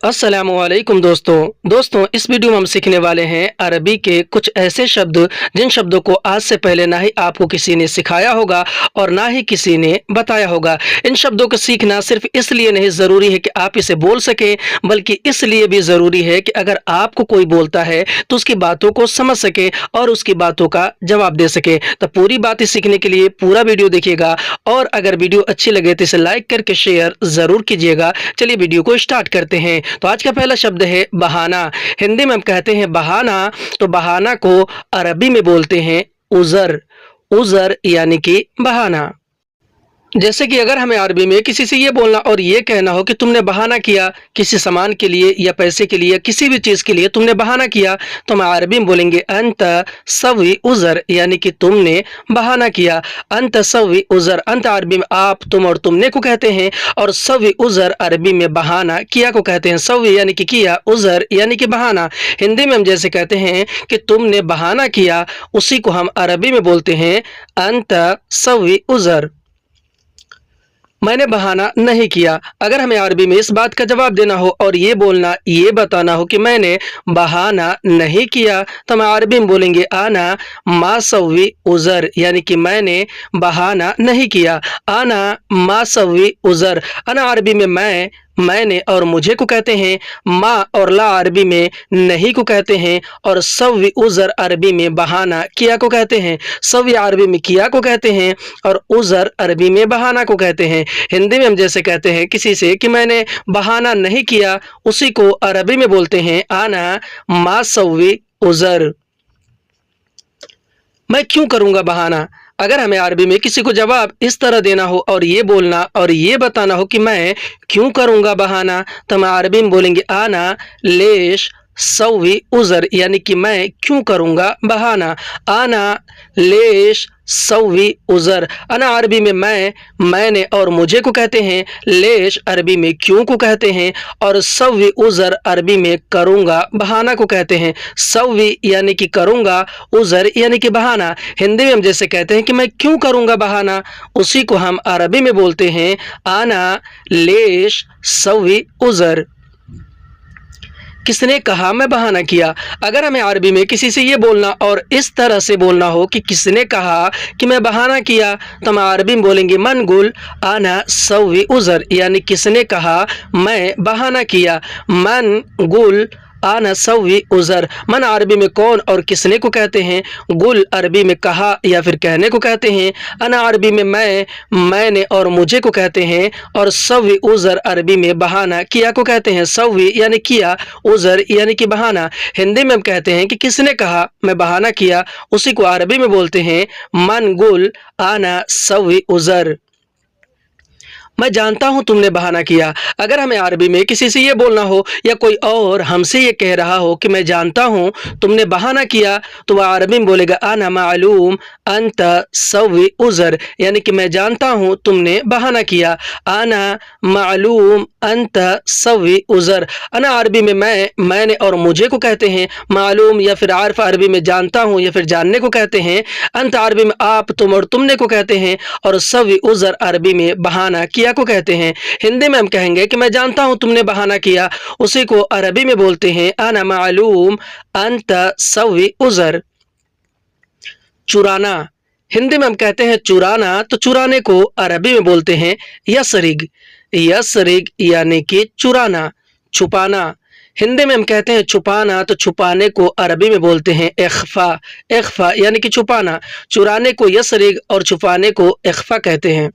अस्सलामुअलैकुम दोस्तों इस वीडियो में हम सीखने वाले हैं अरबी के कुछ ऐसे शब्द जिन शब्दों को आज से पहले ना ही आपको किसी ने सिखाया होगा और ना ही किसी ने बताया होगा। इन शब्दों को सीखना सिर्फ इसलिए नहीं ज़रूरी है कि आप इसे बोल सकें, बल्कि इसलिए भी ज़रूरी है कि अगर आपको कोई बोलता है तो उसकी बातों को समझ सके और उसकी बातों का जवाब दे सके। तो पूरी बातें सीखने के लिए पूरा वीडियो देखिएगा और अगर वीडियो अच्छी लगे तो इसे लाइक करके शेयर ज़रूर कीजिएगा। चलिए वीडियो को स्टार्ट करते हैं। तो आज का पहला शब्द है बहाना। हिंदी में हम कहते हैं बहाना, तो बहाना को अरबी में बोलते हैं उज़र। उज़र यानी कि बहाना। जैसे कि अगर हमें अरबी में किसी से ये बोलना और ये कहना हो कि तुमने बहाना किया किसी सामान के लिए या पैसे के लिए, किसी भी चीज़ के लिए तुमने बहाना किया, तो हम अरबी में बोलेंगे अंत सवी उज़र, यानी कि तुमने बहाना किया। अंत सवी उज़र, अंत अरबी में आप, तुम और तुमने को कहते हैं, और सवी उज़र अरबी में बहाना किया को कहते हैं। सवी यानी कि किया, उज़र यानी कि बहाना। हिंदी में हम जैसे कहते हैं कि तुमने बहाना किया, उसी को हम अरबी में बोलते हैं अंत सवी उज़र। मैंने बहाना नहीं किया। अगर हमें अरबी में इस बात का जवाब देना हो और ये बोलना, ये बताना हो कि मैंने बहाना नहीं किया, तो हम अरबी में बोलेंगे आना मा सवी उज़र, यानी कि मैंने बहाना नहीं किया। आना मा सवी उज़र। अना अरबी में मैंने और मुझे को कहते हैं। माँ और ला अरबी में नहीं को कहते हैं, और सवी उज़र अरबी में बहाना किया को कहते हैं। सवी अरबी में किया को कहते हैं और उज़र अरबी में बहाना को कहते हैं। हिंदी में हम जैसे कहते हैं किसी से कि मैंने बहाना नहीं किया, उसी को अरबी में बोलते हैं आना मा सवी उज़र। मैं क्यों करूँगा बहाना। अगर हमें अरबी में किसी को जवाब इस तरह देना हो और ये बोलना और ये बताना हो कि मैं क्यों करूँगा बहाना, तो हम अरबी में बोलेंगे आना लेश सवी उज़र, यानी कि मैं क्यों करूँगा बहाना। आना लेश सवी उज़र। अना अरबी में मैंने और मुझे को कहते हैं। लेश अरबी में क्यों को कहते हैं, और सवी उज़र अरबी में करूँगा बहाना को कहते हैं। सवी यानी कि करूँगा, उज़र यानी कि बहाना। हिंदी में हम जैसे कहते हैं कि मैं क्यों करूँगा बहाना, उसी को हम अरबी में बोलते हैं आना लेश सवी उज़र। किसने कहा मैं बहाना किया। अगर हमें अरबी में किसी से ये बोलना और इस तरह से बोलना हो कि किसने कहा कि मैं बहाना किया, तो हम अरबी में बोलेंगे मन गुल आना सवी उज़र, यानी किसने कहा मैं बहाना किया। मन गुल आना सवी उज़र। मन अरबी में कौन और किसने को कहते हैं। गुल अरबी में कहा या फिर कहने को कहते हैं। अना अरबी में मैंने और मुझे को कहते हैं, और सवी उज़र अरबी में बहाना किया को कहते हैं। सवी यानी किया, उज़र यानी कि बहाना। हिंदी में हम कहते हैं कि किसने कहा मैं बहाना किया, उसी को अरबी में बोलते हैं मन गुल आना सवी उज़र। मैं जानता हूँ तुमने बहाना किया। अगर हमें अरबी में किसी से ये बोलना हो या कोई और हमसे ये कह रहा हो कि मैं जानता हूँ तुमने बहाना किया, तो वह अरबी में बोलेगा आना मालूम अंत सवी उज़र, यानी कि मैं जानता हूँ तुमने बहाना किया। आना मालूम अंत सवी उज़र। अना अरबी में मैंने और मुझे को कहते हैं। मालूम या फिर आर्फ अरबी में जानता हूँ या फिर जानने को कहते हैं। अंत अरबी में आप, तुम और तुमने को कहते हैं, और सवी उज़र अरबी में बहाना किया को कहते हैं। हिंदी में हम कहेंगे कि मैं जानता हूं तुमने बहाना किया, उसी को अरबी में बोलते हैं आना मालूम अंत सवी उज़र। चुराना। हिंदी में हम कहते हैं चुराना, तो चुराने को अरबी में बोलते हैं यसरिग। यसरिग यानी कि चुराना, छुपाना। हिंदी में हम कहते हैं छुपाना, तो छुपाने को अरबी में बोलते हैं इख्फा। इख्फा यानी कि छुपाना। चुराने को यसरिग और छुपाने को इख्फा कहते हैं।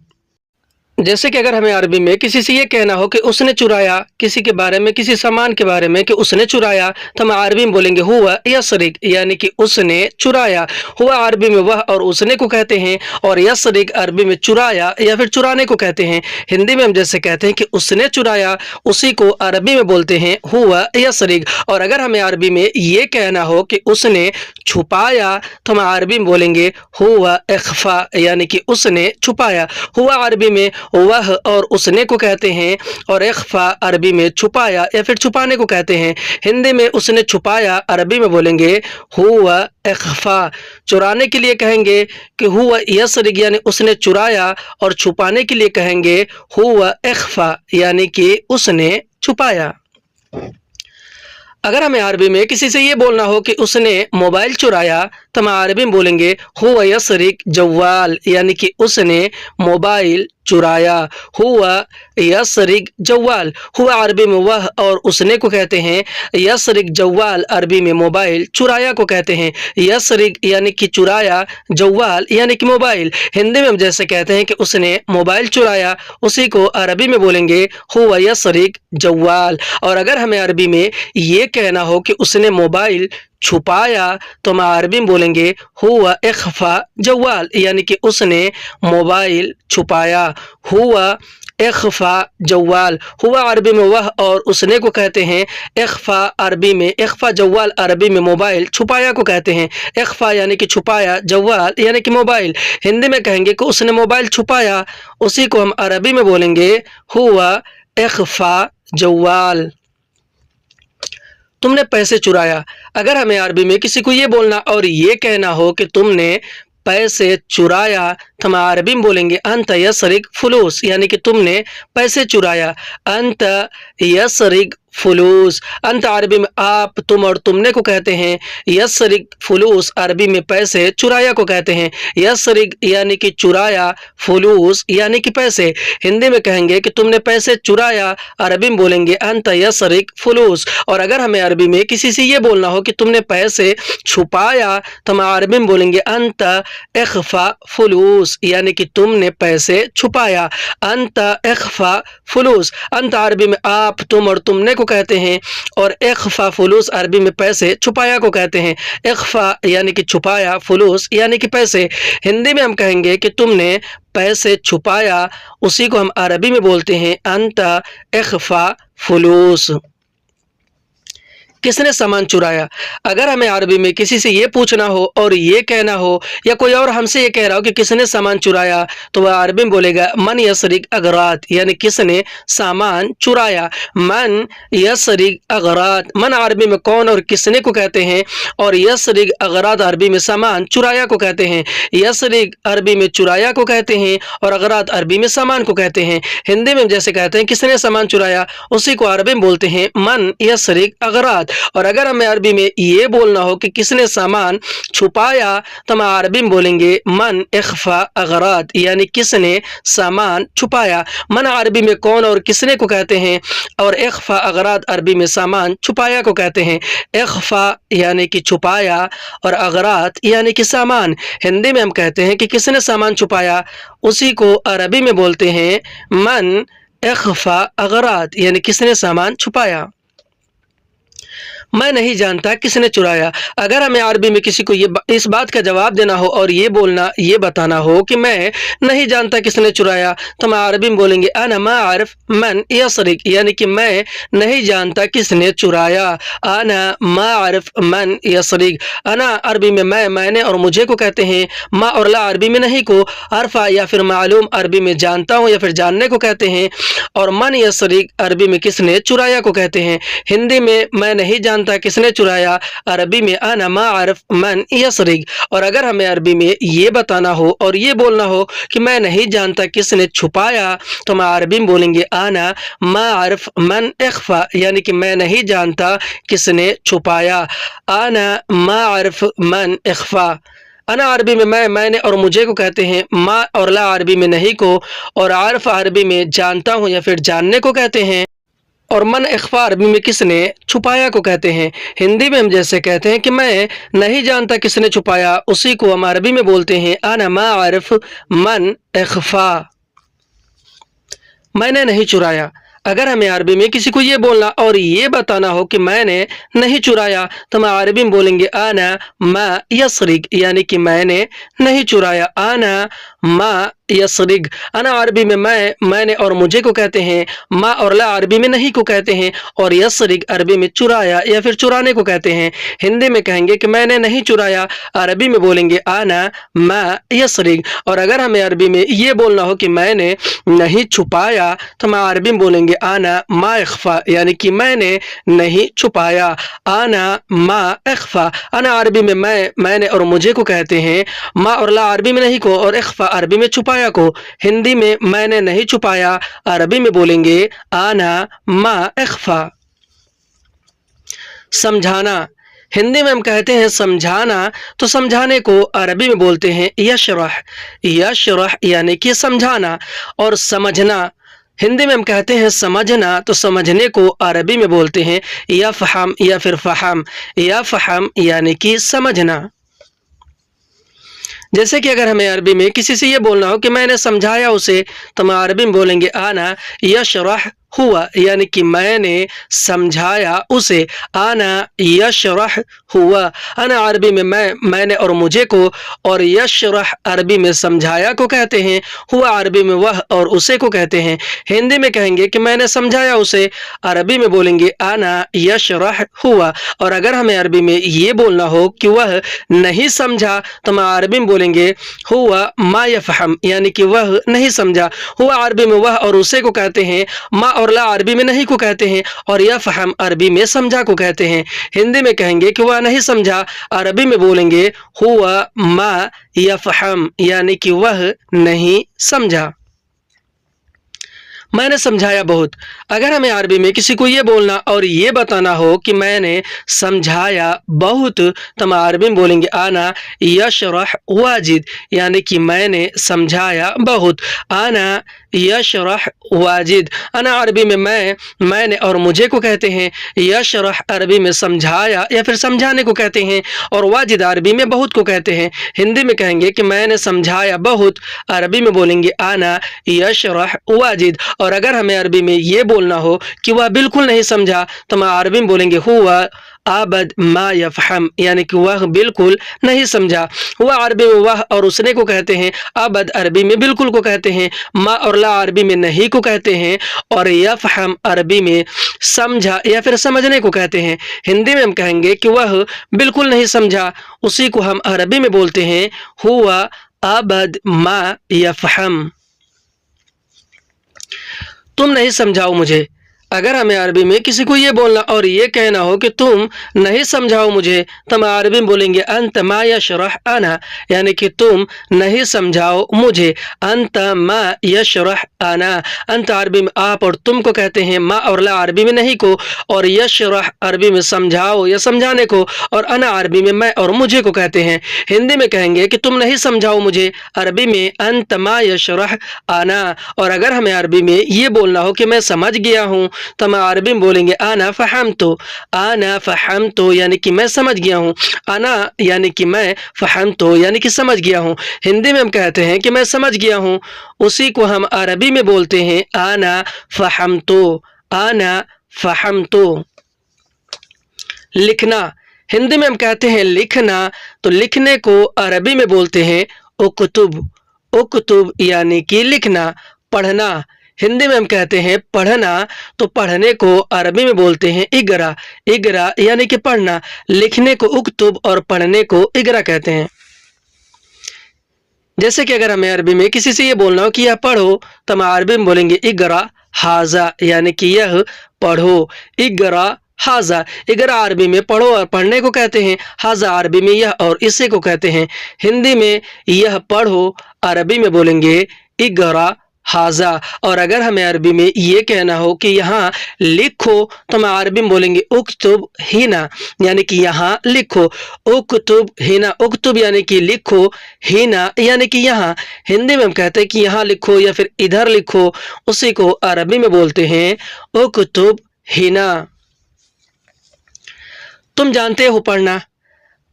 जैसे कि अगर हमें अरबी में किसी से ये कहना हो कि उसने चुराया, किसी के बारे में, किसी सामान के बारे में कि उसने चुराया, तो हम अरबी में बोलेंगे हुआ यसरिक, यानी कि उसने चुराया। हुआ अरबी में वह और उसने को कहते हैं, और यसरिक अरबी में चुराया या फिर चुराने को कहते हैं। हिंदी में हम जैसे कहते हैं कि उसने चुराया, उसी को अरबी में बोलते हैं हुआ यसरिक। और अगर हमें अरबी में ये कहना हो कि उसने छुपाया, तो हम अरबी में बोलेंगे हुआ इख्फा, यानी कि उसने छुपाया। हुआ अरबी में वह और उसने को कहते हैं, और इख्फा अरबी में छुपाया या फिर छुपाने को कहते हैं। हिंदी में उसने छुपाया अरबी में बोलेंगे हुआ इख्फा। चुराने के लिए कहेंगे कि हुआ यसरिक, यानी उसने चुराया, और छुपाने के लिए कहेंगे हुआ इख्फा, यानी कि उसने छुपाया। اگر ہمیں عربی میں کسی سے یہ بولنا ہو کہ اس نے موبائل چرایا تو ہم عربی میں بولیں گے ہوا یسرق جوال، یعنی کہ اس نے موبائل چرایا. ہوا یسرق جوال، ہوا عربی میں وہ اور اس نے کو کہتے ہیں. یسرق جوال عربی میں موبائل چرایا کو کہتے ہیں. یسرق یعنی کہ چرایا، جوال یعنی کہ موبائل. ہندی میں ہم جیسے کہتے ہیں کہ اس نے موبائل چرایا، اسی کو عربی میں بولیں گے ہوا یسرق جوال. اور اگر ہمیں عربی میں یہ کہنا ہو کہ اس نے موبائل چھپایا تو ہم عربی میں بولیں گے ہوا اخفا جوال، یعنی کہ اس نے موبائل چھپایا. ہوا اخفا جوال، ہوا عربی میں وہ اور اس نے کو کہتے ہیں. اخفا عربی میں، اخفا جوال عربی میں موبائل چھپایا کو کہتے ہیں. اخفا یعنی کہ چھپایا، جوال یعنی کہ موبائل. ہندی میں کہیں گے کہ اس نے موبائل چھپایا، اسی کو ہم عربی میں بولیں گے ہوا اخفا جوال. تم نے پیسے چرایا. اگر ہمیں عربی میں کسی کو یہ بولنا اور یہ کہنا ہو کہ تم نے پیسے چرایا تو ہم عربی میں بولیں گے انت یسرق فلوس، یعنی کہ تم نے پیسے چرایا. انت یسرق فلوس. انت عربی میں آپ، تم اور تم نے کو کہتے ہیں. یسرق فلوس عربی میں پیسے چرایا کو کہتے ہیں. یسرق یعنی کہ چرایا، فلوس یعنی کہ پیسے. ہندی میں کہیں گے کہ تم نے پیسے چرایا، عربی میں بولیں گے انت یسرق فلوس. اور اگر ہمیں عربی میں کسی سے یہ بولنا ہو کہ تم نے پیسے چھپایا تو ہم عربی میں بولیں گے انت اخفا فلوس، یعنی کہ تم نے پیسے چھپایا. انت اخفا فلوس. انت عربی میں آپ، تم اور تم نے کو کہتے ہیں، اور اخفا فلوس عربی میں پیسے چھپایا کو کہتے ہیں. اخفا یعنی کہ چھپایا، فلوس یعنی کہ پیسے. ہندی میں ہم کہیں گے کہ تم نے پیسے چھپایا، اسی کو ہم عربی میں بولتے ہیں انت اخفا فلوس. کس نے سامان چرایا. اگر ہمیں عربی میں کسی سے یہ پوچھنا ہو اور یہ کہنا ہو یا کوئی اور ہم سے یہ کہہ رہا ہو کہ کس نے سامان چرایا تو وہ عربی میں بولے گا من یسرق اغراض، یعنی کس نے سامان چرایا. من یسرق اغراض. من عربی میں کون اور کس نے کو کہتے ہیں، اور یسرق اغراض عربی میں سامان چرایا کو کہتے ہیں. یسرق عربی میں چرایا کو کہتے ہیں اور اغراض عربی میں سامان کو کہتے ہیں. ہندی میں جیسے کہتے ہیں کس نے سامان چرایا، اسی کو عربی میں بولتے ہیں من یسرق اغراض. اور اگر ہمیں عربی میں یہ بولنا ہو کہ کس نے سامان چھپایا تو ہم عربی میں بولیں گے من اخفا اغراض، یعنی کس نے سامان چھپایا. من عربی میں کون اور کس نے کو کہتے ہیں، اور اخفا اغراض عربی میں سامان چھپایا کو کہتے ہیں. اخفا یعنی کہ چھپایا اور اغراض یعنی کہ سامان. ہندی میں ہم کہتے ہیں کہ کس نے سامان چھپایا، اسی کو عربی میں بولتے ہیں من اخفا اغراض، یعنی کس نے سامان چھپایا. میں نہیں جانتا کس نے چرایا. اگر ہمیں عربی میں کسی کو اس بات کا جواب دینا ہو اور یہ بتانا ہو کہ میں نہیں جانتا کس نے چرایا تو ہم عربی میں بولیں گے انا ما اعرف من یسرق، یعنی کہ میں نہیں جانتا کس نے چرایا. انا ما اعرف من یسرق. انا عربی میں میں نے اور مجھے کو کہتے ہیں. ما اور لا عربی میں نہیں کو، عرفہ یا پھر معلوم عربی میں جانتا ہوں یا پھر جاننے کو کہتے ہیں. اور من یسرق عربی میں کس نے چرایا کو کہتے ہیں. ہندی میں نہیں جانتا کس نے چرایا، عربی میں انا ما اعرف من یسرق. اور اگر ہمیں عربی میں یہ بتانا ہو اور یہ بولنا ہو کہ میں نہیں جانتا کس نے چھپایا تو ہم عربی میں بولیں گے انا ما اعرف من اخفا، یعنی کہ میں نہیں جانتا کس نے چھپایا. انا ما اعرف من اخفا. انا عربی میں نے اور مجھے کو کہتے ہیں. ما اور لا عربی میں نہیں کو، اور عارف عربی میں جانتا ہوں یا پھر جاننے کو کہتے ہیں. اور من اخفا عربی میں کس نے چھپایا کو کہتے ہیں. ہندی میں ہم جیسے کہتے ہیں کہ میں نہیں جانتا کس نے چھپایا، اسی کو ہم عربی میں بولتے ہیں انا ما اعرف من اخفا. میں نے نہیں چرایا. اگر ہمیں عربی میں کسی کو یہ بولنا اور یہ بتانا ہو کہ میں نے نہیں چرایا تو ہم عربی میں بولیں گے انا ما یسرق، یعنی کہ میں نے نہیں چرایا. انا ما یسرق. انا عربی میں میں نے اور مجھے کو کہتے ہیں. ما اور لا عربی میں نہیں کو کہتے ہیں، اور یسرق عربی میں چرایا یا پھر چرانے کو کہتے ہیں. ہندی میں کہیں گے کہ میں نے نہیں چرایا، عربی میں بولیں گے انا ما یسرق. اور اگر ہمیں عربی میں یہ بولنا ہو کہ میں نے نہیں چھپایا تو ہم عربی میں بولیں گے انا ما اخفا، یعنی کہ میں نے نہیں چھپایا. انا ما اخفا. انا عربی میں میں نے اور مجھے کو کہتے ہیں. ما اور لا عربی میں نہیں کو، اور اخفا عربی میں چھپایا کو. ہندی میں نے نہیں چھپایا، عربی میں بولیں گے انا ما اخفا. समझाना, हिंदी में हम कहते हैं समझाना, तो समझाने को अरबी में बोलते हैं यशरह। यशरह यानी कि समझाना। और समझना, हिंदी में हम कहते हैं समझना, तो समझने को अरबी में बोलते हैं यफ़हम या फिर फ़हम। यफ़हम यानी कि समझना। जैसे कि अगर हमें अरबी में किसी से ये बोलना हो कि मैंने समझाया उसे, तो हम अरबी में बोलेंगे आना यशरह हुआ, यानी कि मैंने समझाया उसे। आना यशरह हुआ। आना अरबी में मैंने और मुझे को, और यशरह अरबी में समझाया को कहते हैं, हुआ अरबी में वह और उसे को कहते हैं। हिंदी में कहेंगे कि मैंने समझाया उसे, अरबी में बोलेंगे आना यशरह हुआ। और अगर हमें अरबी में ये बोलना हो कि वह नहीं समझा, तो हम अरबी में बोलेंगे हुआ मा यफ़हम, यानी कि वह नहीं समझा। हुआ अरबी में वह और उसे को कहते हैं, मा और ला अरबी में नहीं को कहते हैं, और यफ़हम अरबी में समझा को कहते हैं। हिंदी में कहेंगे कि वह नहीं समझा, अरबी में बोलेंगे हुआ मा यफ़हम, यानी कि वह नहीं समझा। मैंने समझाया बहुत। अगर हमें अरबी में किसी को ये बोलना और ये बताना हो कि मैंने समझाया बहुत, तो हम अरबी में बोलेंगे आना यशरह वाजिद, यानी कि मैंने समझाया बहुत। आना यशरह वाजिद। अना अरबी में मैंने और मुझे को कहते हैं। यशरह अरबी में समझाया या फिर समझाने को कहते हैं, और वाजिद अरबी में बहुत को कहते हैं। हिंदी में कहेंगे कि मैंने समझाया बहुत, अरबी में बोलेंगे आना यशरह वाजिद। और अगर हमें अरबी में ये बोलना हो कि वह बिल्कुल नहीं समझा, तो हम अरबी में बोलेंगे हुआ आबद मा यफ़हम, यानी कि वह बिल्कुल नहीं समझा। हुआ अरबी में वह और उसने को कहते हैं, आबद अरबी में बिल्कुल को कहते हैं, मा और ला अरबी में नहीं को कहते हैं, और यफ़हम अरबी में समझा या फिर समझने को कहते हैं। हिंदी में हम कहेंगे कि वह बिल्कुल नहीं समझा, उसी को हम अरबी में बोलते हैं हुआ आबद मा यफ़हम। तुम नहीं समझाओ मुझे। अगर हमें अरबी में किसी को ये बोलना और ये कहना हो कि तुम नहीं समझाओ मुझे, तो हम अरबी में बोलेंगे अंत मा यशरह आना, यानी कि तुम नहीं समझाओ मुझे। अंत मा यशरह आना। अंत अरबी में आप और तुम को कहते हैं, मा और ला अरबी में नहीं को, और यशरह अरबी में समझाओ या समझाने को, और अना अरबी में मैं और मुझे को कहते हैं। हिंदी में कहेंगे कि तुम नहीं समझाओ मुझे, अरबी में अंत मा यशरह आना। और अगर हमें अरबी में ये बोलना हो कि मैं समझ गया हूँ, तो हम अरबी में बोलेंगे आना फ़हमतु। आना फ़हमतु यानी कि मैं समझ गया हूँ। आना यानी कि मैं, फ़हमतु यानी कि समझ गया हूँ। हिंदी में हम कहते हैं कि मैं समझ गया हूँ, उसी को हम अरबी में बोलते हैं आना फ़हमतु। आना फ़हमतु। लिखना, हिंदी में हम कहते हैं लिखना, तो लिखने को अरबी में बोलते हैं उक्तुब। उक्तुब यानी कि लिखना। पढ़ना, हिंदी में हम कहते हैं पढ़ना, तो पढ़ने को अरबी में बोलते हैं इगरा। इगरा यानी कि पढ़ना। लिखने को उक्तुब और पढ़ने को इगरा कहते हैं। जैसे कि अगर हमें अरबी में किसी से ये बोलना हो कि यह पढ़ो, तो हम अरबी में बोलेंगे इगरा हाजा, यानी कि यह पढ़ो। इगरा हाजा। इगरा अरबी में पढ़ो और पढ़ने को कहते हैं, हाजा अरबी में यह और इसे को कहते हैं। हिंदी में यह पढ़ो, अरबी में बोलेंगे इगरा हाजा। और अगर हमें अरबी में ये कहना हो कि यहाँ लिखो, तो हम अरबी में बोलेंगे उक्तुब हिना, यानी कि यहाँ लिखो। उक्तुब हिना। उक्तुब यानी कि लिखो, हिना यानी कि यहाँ। हिंदी में हम कहते हैं कि यहाँ लिखो या फिर इधर लिखो, उसी को अरबी में बोलते हैं उक्तुब हिना। तुम जानते हो पढ़ना।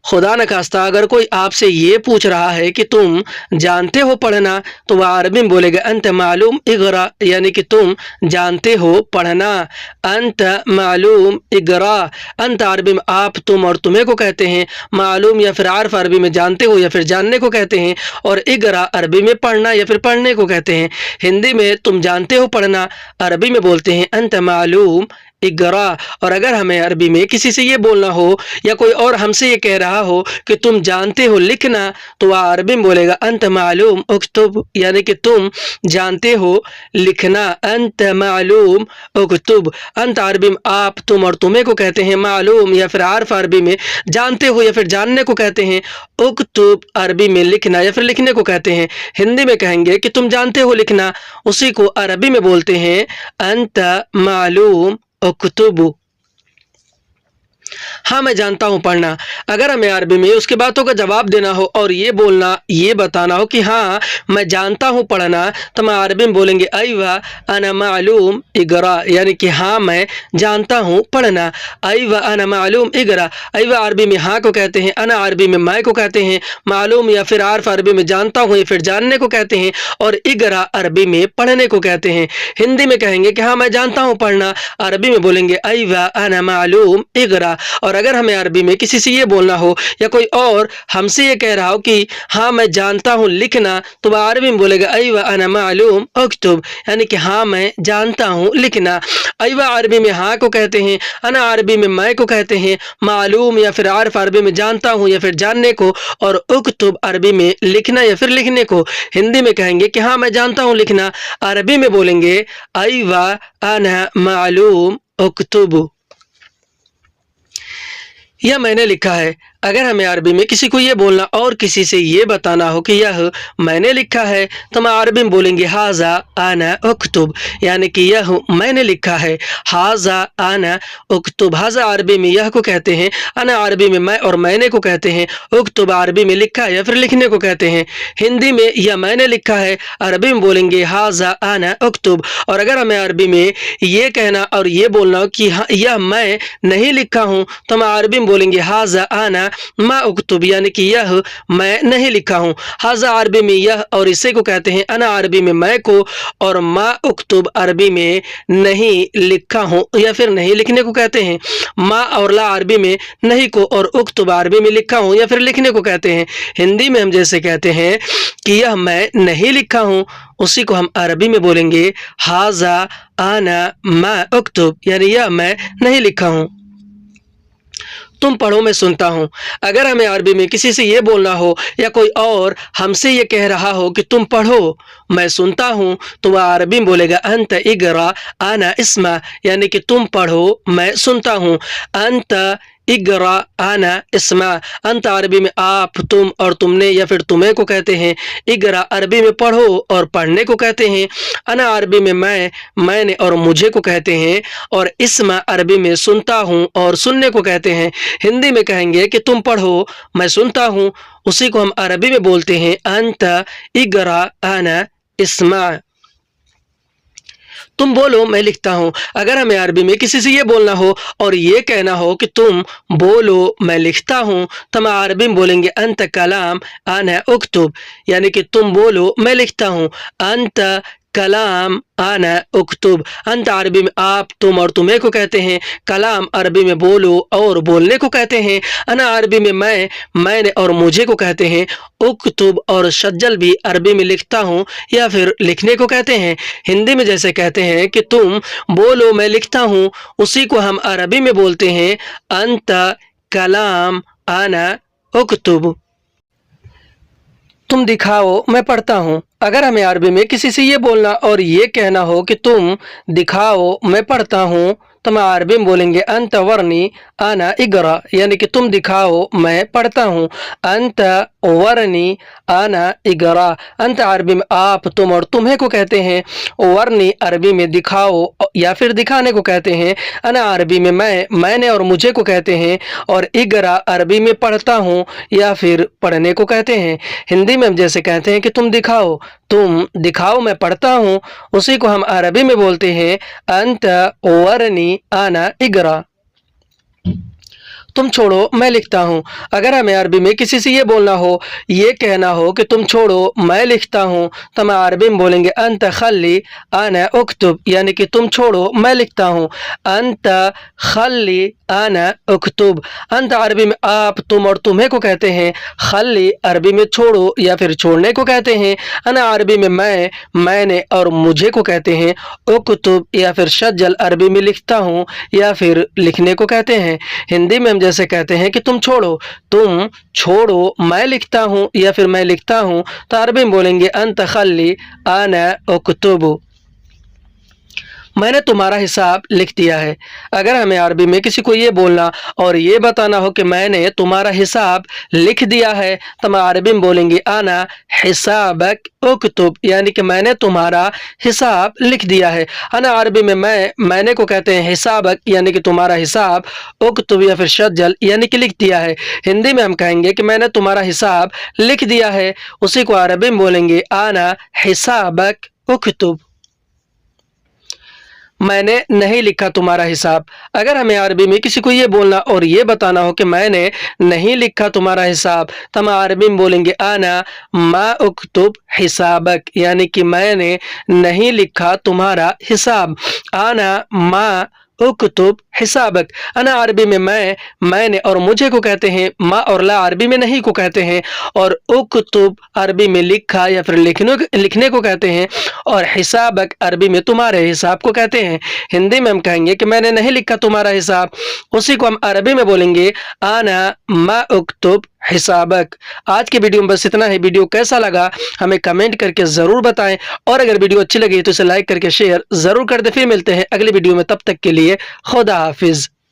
खुदा न खास्ता अगर कोई आपसे ये पूछ रहा है कि तुम जानते हो पढ़ना, तो वह अरबी में बोलेगा अंत मालूम इगरा, यानी कि तुम जानते हो पढ़ना। अंत मालूम इगरा। अंत अरबी में आप, तुम और तुम्हें को कहते हैं। मालूम या फिर आर्फ अरबी में जानते हो या फिर जानने को कहते हैं, और इगरा अरबी में पढ़ना या फिर पढ़ने को कहते हैं। हिंदी में तुम जानते हो पढ़ना, अरबी में बोलते हैं अंत मालूम इगरा। और अगर हमें अरबी में किसी से ये बोलना हो या कोई और हमसे ये कह रहा हो कि तुम जानते हो लिखना, तो वह अरबी में बोलेगा अंत मालूम उक्तुब, यानी कि तुम जानते हो लिखना। अंत मालूम उक्तुब। अंत अरबी में आप, तुम और तुम्हें को कहते हैं। मालूम या फिर आर्फ अरबी में जानते हो या फिर जानने को कहते हैं। उक्तुब अरबी में लिखना या फिर लिखने को कहते हैं। हिंदी में कहेंगे कि तुम जानते हो लिखना, उसी को अरबी में बोलते हैं अंत मालूम उक्तुब। हाँ मैं जानता हूँ पढ़ना। अगर हमें अरबी में उसकी बातों का जवाब देना हो और ये बोलना, ये बताना हो कि हाँ मैं जानता हूँ पढ़ना, तो मैं अरबी में बोलेंगे अयवा अना मालूम इगरा, यानी कि हाँ मैं जानता हूँ पढ़ना। अयवा अना मालूम इगरा। अयवा अरबी में हाँ को कहते हैं, अना अरबी में मैं को कहते हैं, मालूम या फिर आर्फ अरबी में जानता हूँ या फिर जानने को कहते हैं, और इगरा अरबी में पढ़ने को कहते हैं। हिंदी में कहेंगे कि हाँ मैं जानता हूँ पढ़ना, अरबी में बोलेंगे अयवा अना मालूम इगरा। और अगर हमें अरबी में किसी से ये बोलना हो या कोई और हमसे ये कह रहा हो कि हाँ मैं जानता हूँ लिखना, तो वह अरबी में बोलेगा अयवा अना मालूम उक्तुब, यानी कि हाँ मैं जानता हूँ लिखना। अयवा अरबी में हाँ को कहते हैं, अना अरबी में मैं को कहते हैं, मालूम या फिर आर्फ अरबी में जानता हूँ या फिर जानने को, और उक्तुब अरबी में लिखना या फिर लिखने को। हिंदी में कहेंगे कि हाँ मैं जानता हूँ लिखना, अरबी में बोलेंगे अयवा अना मालूम उक्तुब। यह मैंने लिखा है। अगर हमें अरबी में किसी को ये बोलना और किसी से ये बताना हो कि यह मैंने लिखा है, तो हम अरबी में बोलेंगे हाजा आना उक्तुब, यानी कि यह मैंने लिखा है। हाजा आना उक्तुब। हाजा अरबी में यह को कहते हैं, अना अरबी में मैं और मैंने को कहते हैं, उक्तुब अरबी में लिखा या फिर लिखने को कहते हैं। हिंदी में यह मैंने लिखा है, अरबी में बोलेंगे हाजा आना उक्तुब। और अगर हमें अरबी में ये कहना और ये बोलना कि हाँ यह मैं नहीं लिखा हूँ, तो हम अरबी में बोलेंगे हाजा आना मा उक्तुब, यानी कि यह मैं नहीं लिखा हूँ। हाजा अरबी में यह और इसे को कहते हैं, अना अरबी में मैं को, और मा उक्तुब अरबी में नहीं लिखा हूँ या फिर नहीं लिखने को कहते हैं। मा और ला अरबी में नहीं को, और उक्तुब अरबी में लिखा हूँ या फिर लिखने को कहते हैं। हिंदी में हम जैसे कहते हैं कि यह मैं नहीं लिखा हूँ, उसी को हम अरबी में बोलेंगे हाजा आना मा उक्तुब, यानी यह मैं नहीं लिखा हूँ। तुम पढ़ो मैं सुनता हूँ। अगर हमें अरबी में किसी से ये बोलना हो या कोई और हमसे ये कह रहा हो कि तुम पढ़ो मैं सुनता हूँ, तो वह अरबी में बोलेगा अंत इगरा आना इस्मा, यानी कि तुम पढ़ो मैं सुनता हूँ। अंत इगरा आना इस्मा। अंत अरबी में आप, तुम और तुमने या फिर तुम्हें को कहते हैं। इगरा अरबी में पढ़ो और पढ़ने को कहते हैं। अना अरबी में मैं, मैंने और मुझे को कहते हैं। और इस्मा अरबी में सुनता हूँ और सुनने को कहते हैं। हिंदी में कहेंगे कि तुम पढ़ो मैं सुनता हूँ, उसी को हम अरबी में बोलते हैं अंत इगरा आना इस्मा। तुम बोलो मैं लिखता हूँ। अगर हमें अरबी में किसी से ये बोलना हो और ये कहना हो कि तुम बोलो मैं लिखता हूँ, तो हम अरबी में बोलेंगे अंत कलाम आना उक्तुब, यानी कि तुम बोलो मैं लिखता हूँ। अंत कलाम आना उक्तुब। अंत अरबी में आप, तुम और तुम्हें को कहते हैं। कलाम अरबी में बोलो और बोलने को कहते हैं। अना अरबी में मैं, मैंने और मुझे को कहते हैं। उक्तुब और सज्जल भी अरबी में लिखता हूँ या फिर लिखने को कहते हैं। हिंदी में जैसे कहते हैं कि तुम बोलो मैं लिखता हूँ, उसी को हम अरबी में बोलते हैं अंत कलाम आना उक्तुब। तुम दिखाओ मैं पढ़ता हूँ। अगर हमें अरबी में किसी से ये बोलना और ये कहना हो कि तुम दिखाओ मैं पढ़ता हूँ, तो हम अरबी में बोलेंगे अंत वरनी आना इगरा, यानी कि तुम दिखाओ मैं पढ़ता हूँ। अंत वरनी आना इगरा। अंत अरबी में आप, तुम और तुम्हें को कहते हैं। वरनी अरबी में दिखाओ या फिर दिखाने को कहते हैं। अना अरबी में मैं, मैंने और मुझे को कहते हैं। और इगरा अरबी में पढ़ता हूँ या फिर पढ़ने को कहते हैं। हिंदी में हम जैसे कहते हैं कि तुम दिखाओ मैं पढ़ता हूँ, उसी को हम अरबी में बोलते हैं अंत वरनी आना इगरा। तुम छोड़ो मैं लिखता हूँ। अगर हमें अरबी में किसी से ये बोलना हो, ये कहना हो कि तुम छोड़ो मैं लिखता हूँ, तो हम अरबी में बोलेंगे अंत खल्ली आना उक्तुब, यानी कि तुम छोड़ो मैं लिखता हूँ। अंत खल्ली आना उक्तुब। अंत अरबी में आप, तुम और तुम्हें को कहते हैं। खल्ली अरबी में छोड़ो या फिर छोड़ने को कहते हैं। अना अरबी में मैं, मैंने और मुझे को कहते हैं। उक्तुब या फिर सज्जल अरबी में लिखता हूँ या फिर लिखने को कहते हैं। हिंदी में हम जैसे कहते हैं कि तुम छोड़ो मैं लिखता हूँ या फिर मैं लिखता हूँ, तो अरबी में बोलेंगे अंत खल्ली आना उक्तुब। میں نے تمہارا حساب لکھ دیا ہے۔ اگر ہمیں عربی میں کسی کو یہ بولنا اور یہ بتانا ہو کہ میں نے تمہارا حساب لکھ دیا ہے تو ہم عربی میں بولیں گے انا حسابک اکتب، یعنی کہ میں نے تمہارا حساب لکھ دیا ہے۔ انا عربی میں میں نے کو کہتے ہیں حسابک، یعنی کہ تمہارا حساب، اکتب یا پھر سجل یعنی کہ لکھ دیا ہے۔ ہندی میں ہم کہیں گے کہ میں نے تمہارا حساب لکھ دیا ہے، اسی کو عربی میں بولیں گے انا حسابک اکتب۔ میں نے نہیں لکھا تمہارا حساب۔ اگر ہمیں عربی میں کسی کو یہ بولنا اور یہ بتانا ہو کہ میں نے نہیں لکھا تمہارا حساب تو ہم عربی میں بولیں گے انا ما اکتب حسابک، یعنی کہ میں نے نہیں لکھا تمہارا حساب۔ انا ما اکتب حسابک۔ انا عربی میں میں نے اور مجھے کو کہتے ہیں، ما اور لا عربی میں نہیں کو کہتے ہیں، اور اکتب عربی میں لکھا یا پھر لکھنے کو کہتے ہیں، اور حسابک عربی میں تمہارے حساب کو کہتے ہیں۔ ہندی میں ہم کہیں گے کہ میں نے نہیں لکھا تمہارا حساب، اسی کو ہم عربی میں بولیں گے انا ما اکتب حسابک۔ آج کی ویڈیو میں بس اتنا ہے۔ ویڈیو کیسا لگا ہمیں کمنٹ کر کے ضرور بتائیں، اور اگر ویڈیو اچھی لگی تو اسے لائک کر کے شیئر ضرور کر دیں۔ پھر ملتے ہیں اگلی ویڈیو میں، تب تک کے لیے خدا حافظ۔